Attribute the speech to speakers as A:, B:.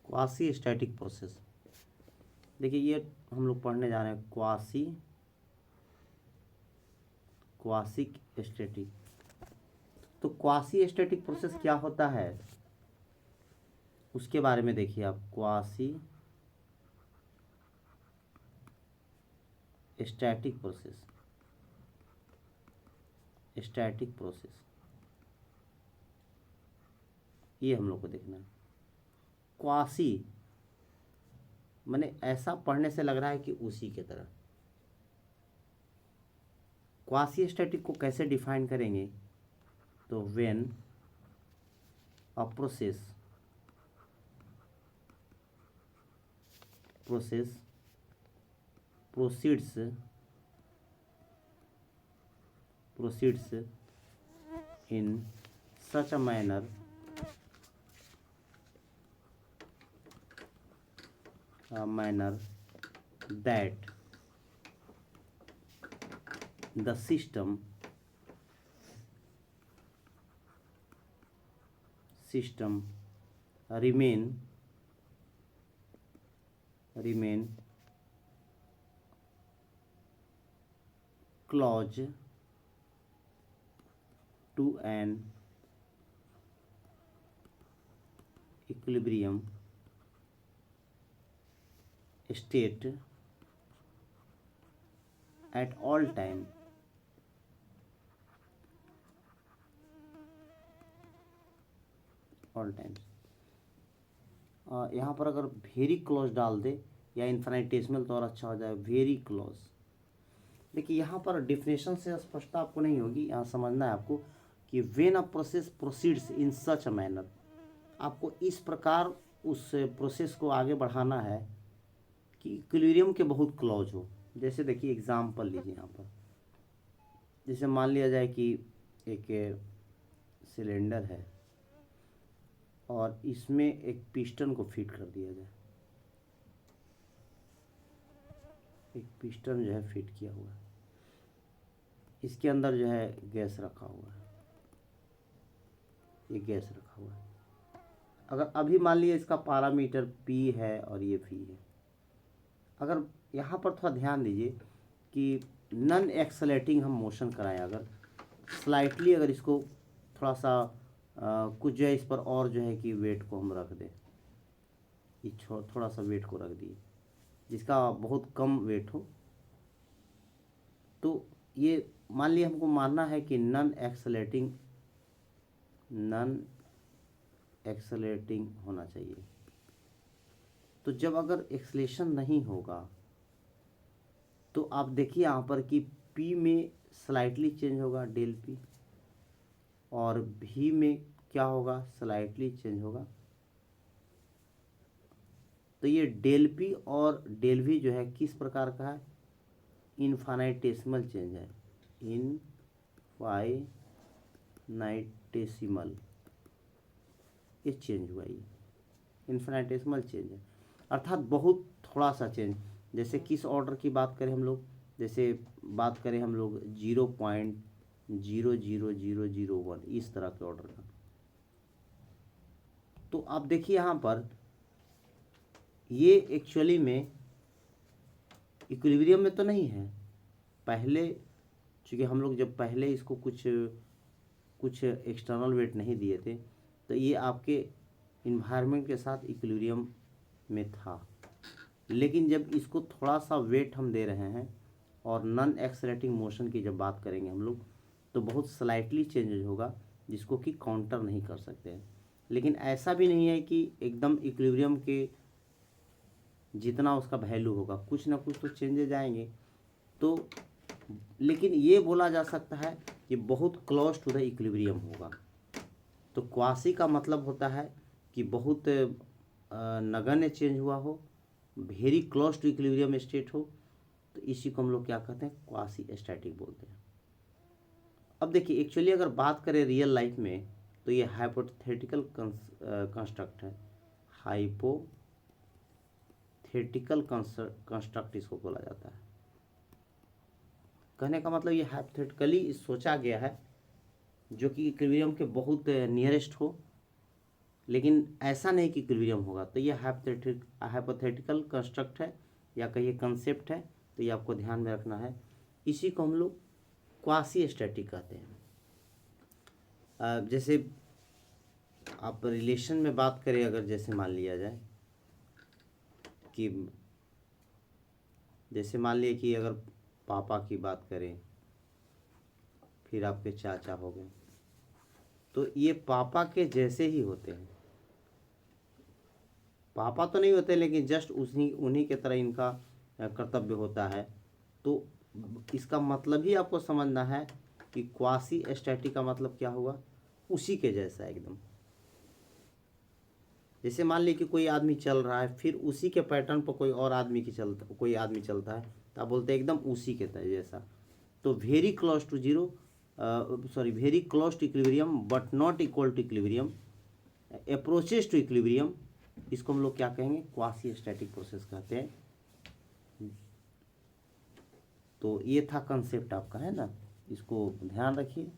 A: Quasi static process. देखिए ये हम लोग पढ़ने जा रहे हैं क्वासी स्टैटिक। तो क्वासी स्टैटिक प्रोसेस क्या होता है उसके बारे में देखिए आप। क्वासी स्टैटिक प्रोसेस ये हम लोग को देखना है। क्वासी माने ऐसा पढ़ने से लग रहा है कि उसी के तरह। क्वासी स्टैटिक को कैसे डिफाइन करेंगे, तो when a process proceeds in such a manner that the system remain close to an equilibrium state at all times यहाँ पर अगर वेरी क्लोज डाल दे या इन्फिनिटेसिमल तो और अच्छा हो जाए, वेरी क्लोज। देखिए यहाँ पर डिफिनेशन से स्पष्टता आपको नहीं होगी, यहाँ समझना है आपको कि when a process proceeds in such a manner, आपको इस प्रकार उस प्रोसेस को आगे बढ़ाना है कि इक्विलिब्रियम के बहुत क्लोज हो। जैसे देखिए एग्जाम्पल लीजिए यहाँ पर, जैसे मान लिया जाए कि एक सिलेंडर है और इसमें एक पिस्टन को फिट कर दिया जाए। एक पिस्टन जो है फिट किया हुआ है, इसके अंदर जो है गैस रखा हुआ है, ये गैस रखा हुआ है। अगर अभी मान लीजिए इसका पैरामीटर P है और ये V है। अगर यहाँ पर थोड़ा ध्यान दीजिए कि नॉन एक्सेलेटिंग हम मोशन कराएं, अगर स्लाइटली अगर इसको थोड़ा सा कुछ जो है इस पर और जो है कि वेट को हम रख दें, ये थोड़ा सा वेट को रख दिए जिसका बहुत कम वेट हो, तो ये मान लिया हमको मानना है कि नॉन एक्सेलेटिंग होना चाहिए। तो जब अगर एक्सेलेशन नहीं होगा तो आप देखिए यहाँ पर कि P में स्लाइटली चेंज होगा डेल P, और V में क्या होगा, स्लाइटली चेंज होगा। तो ये डेल P और डेल V जो है किस प्रकार का है, इनफाइनाइटेसिमल चेंज है, इनफाइनाइटेसिमल ये चेंज हुआ, ये इनफाइनाइटेसिमल चेंज है, अर्थात बहुत थोड़ा सा चेंज। जैसे किस ऑर्डर की बात करें हम लोग, जैसे बात करें हम लोग 0.00001 इस तरह के ऑर्डर का। तो आप देखिए यहाँ पर ये एक्चुअली में इक्विलिब्रियम में तो नहीं है। पहले चूँकि हम लोग जब पहले इसको कुछ एक्सटर्नल वेट नहीं दिए थे तो ये आपके इन्वायरमेंट के साथ इक्विलिब्रियम में था, लेकिन जब इसको थोड़ा सा वेट हम दे रहे हैं और नॉन एक्सेलरेटिंग मोशन की जब बात करेंगे हम लोग तो बहुत स्लाइटली चेंजेज होगा जिसको कि काउंटर नहीं कर सकते हैं। लेकिन ऐसा भी नहीं है कि एकदम इक्विलिब्रियम के जितना उसका वैल्यू होगा, कुछ ना कुछ तो चेंजेज आएंगे। तो लेकिन ये बोला जा सकता है कि बहुत क्लोज टू द इक्विलिब्रियम होगा। तो क्वासी का मतलब होता है कि बहुत नगण्य चेंज हुआ हो, very close to equilibrium state हो, तो इसी को हम लोग क्या कहते हैं, क्वासी स्टैटिक बोलते हैं। अब देखिए एक्चुअली अगर बात करें रियल लाइफ में तो ये हाइपोथेटिकल कंस्ट्रक्ट है, हाइपोथेटिकल कंस्ट्रक्ट इसको बोला जाता है। कहने का मतलब ये हाइपोथेटिकली सोचा गया है जो कि इक्विलिब्रियम के बहुत नियरेस्ट हो, लेकिन ऐसा नहीं कि इक्विलिब्रियम होगा। तो ये हाइपोथेटिकल कंस्ट्रक्ट है या कहिए कंसेप्ट है, तो ये आपको ध्यान में रखना है। इसी को हम लोग क्वासी स्टैटिक कहते हैं। जैसे आप रिलेशन में बात करें, अगर जैसे मान लिया जाए कि जैसे मान लिया कि अगर पापा की बात करें, फिर आपके चाचा हो गए, तो ये पापा के जैसे ही होते हैं। पापा तो नहीं होते, लेकिन जस्ट उन्हीं के तरह इनका कर्तव्य होता है। तो इसका मतलब ही आपको समझना है कि क्वासी स्टैटिक का मतलब क्या हुआ, उसी के जैसा एकदम। जैसे मान लीजिए कि कोई आदमी चल रहा है, फिर उसी के पैटर्न पर कोई आदमी चलता है, तो आप बोलते हैं एकदम उसी के जैसा। तो very close to zero, very close to equilibrium but not equal to equilibrium, approaches to equilibrium, इसको हम लोग क्या कहेंगे, क्वासी स्टैटिक प्रोसेस कहते हैं। तो ये था कंसेप्ट आपका, है ना, इसको ध्यान रखिए।